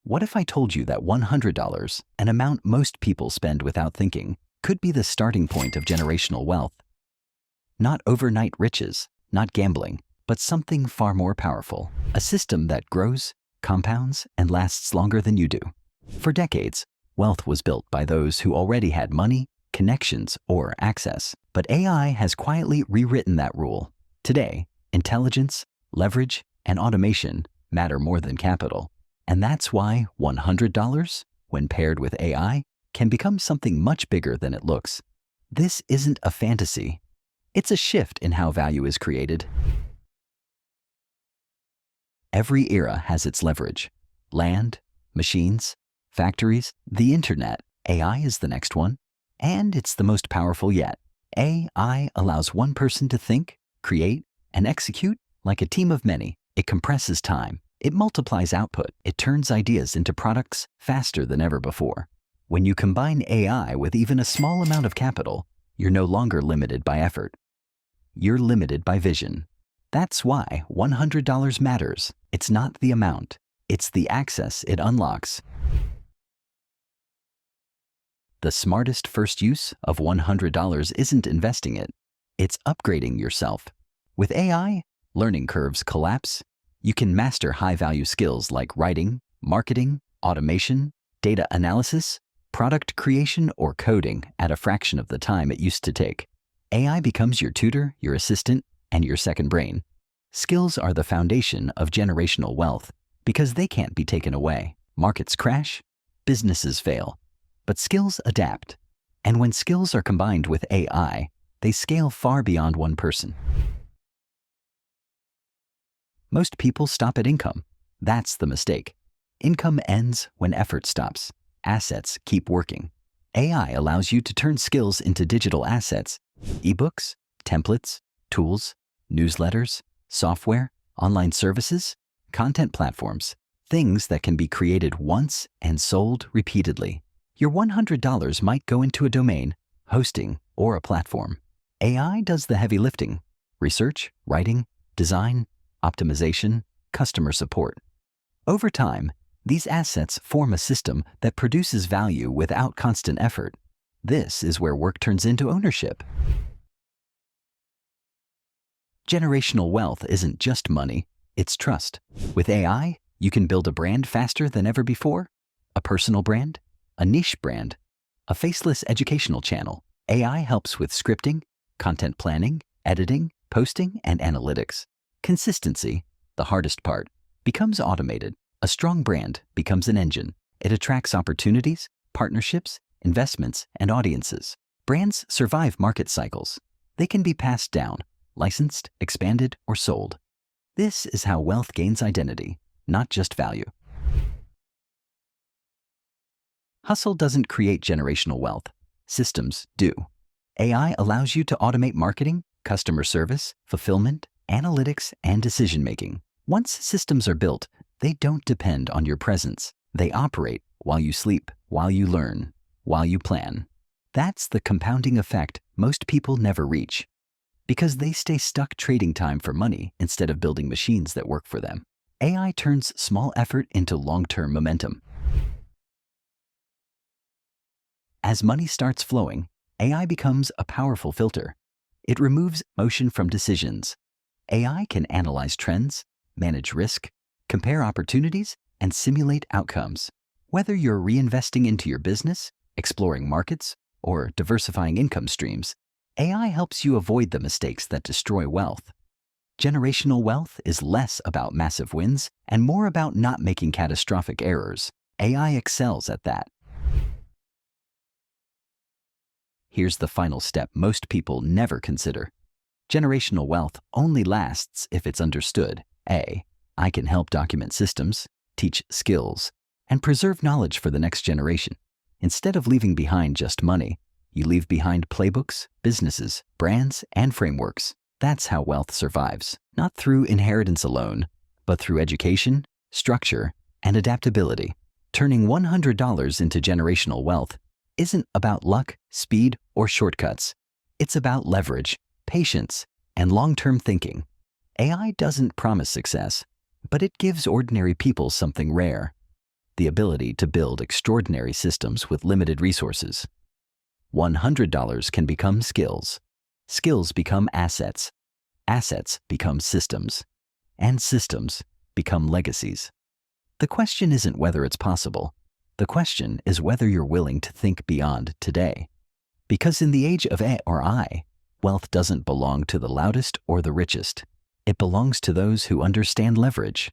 What if I told you that $100, an amount most people spend without thinking, could be the starting point of generational wealth? Not overnight riches, not gambling, but something far more powerful. A system that grows, compounds, and lasts longer than you do. For decades, wealth was built by those who already had money, connections, or access. But AI has quietly rewritten that rule. Today, intelligence, leverage, and automation matter more than capital. And that's why $100, when paired with AI, can become something much bigger than it looks. This isn't a fantasy. It's a shift in how value is created. Every era has its leverage. Land, machines, factories, the internet. AI is the next one. And it's the most powerful yet. AI allows one person to think, create, and execute like a team of many. It compresses time. It multiplies output. It turns ideas into products faster than ever before. When you combine AI with even a small amount of capital, you're no longer limited by effort. You're limited by vision. That's why $100 matters. It's not the amount. It's the access it unlocks. The smartest first use of $100 isn't investing it. It's upgrading yourself. With AI, learning curves collapse. You can master high-value skills like writing, marketing, automation, data analysis, product creation, or coding at a fraction of the time it used to take. AI becomes your tutor, your assistant, and your second brain. Skills are the foundation of generational wealth because they can't be taken away. Markets crash, businesses fail, but skills adapt. And when skills are combined with AI, they scale far beyond one person. Most people stop at income. That's the mistake. Income ends when effort stops. Assets keep working. AI allows you to turn skills into digital assets. Ebooks, templates, tools, newsletters, software, online services, content platforms. Things that can be created once and sold repeatedly. Your $100 might go into a domain, hosting, or a platform. AI does the heavy lifting: research, writing, design, optimization, customer support. Over time, these assets form a system that produces value without constant effort. This is where work turns into ownership. Generational wealth isn't just money, it's trust. With AI, you can build a brand faster than ever before. A personal brand, a niche brand, a faceless educational channel. AI helps with scripting, content planning, editing, posting, and analytics. Consistency, the hardest part, becomes automated. A strong brand becomes an engine. It attracts opportunities, partnerships, investments, and audiences. Brands survive market cycles. They can be passed down, licensed, expanded, or sold. This is how wealth gains identity, not just value. Hustle doesn't create generational wealth. Systems do. AI allows you to automate marketing, customer service, fulfillment, analytics, and decision-making. Once systems are built, they don't depend on your presence. They operate while you sleep, while you learn, while you plan. That's the compounding effect most people never reach, because they stay stuck trading time for money instead of building machines that work for them. AI turns small effort into long-term momentum. As money starts flowing, AI becomes a powerful filter. It removes emotion from decisions. AI can analyze trends, manage risk, compare opportunities, and simulate outcomes. Whether you're reinvesting into your business, exploring markets, or diversifying income streams, AI helps you avoid the mistakes that destroy wealth. Generational wealth is less about massive wins and more about not making catastrophic errors. AI excels at that. Here's the final step most people never consider. Generational wealth only lasts if it's understood. I can help document systems, teach skills, and preserve knowledge for the next generation. Instead of leaving behind just money, you leave behind playbooks, businesses, brands, and frameworks. That's how wealth survives, not through inheritance alone, but through education, structure, and adaptability. Turning $100 into generational wealth isn't about luck, speed, or shortcuts. It's about leverage, patience, and long-term thinking. AI doesn't promise success, but it gives ordinary people something rare: the ability to build extraordinary systems with limited resources. $100 can become skills. Skills become assets. Assets become systems. And systems become legacies. The question isn't whether it's possible. The question is whether you're willing to think beyond today. Because in the age of A or I, wealth doesn't belong to the loudest or the richest. It belongs to those who understand leverage,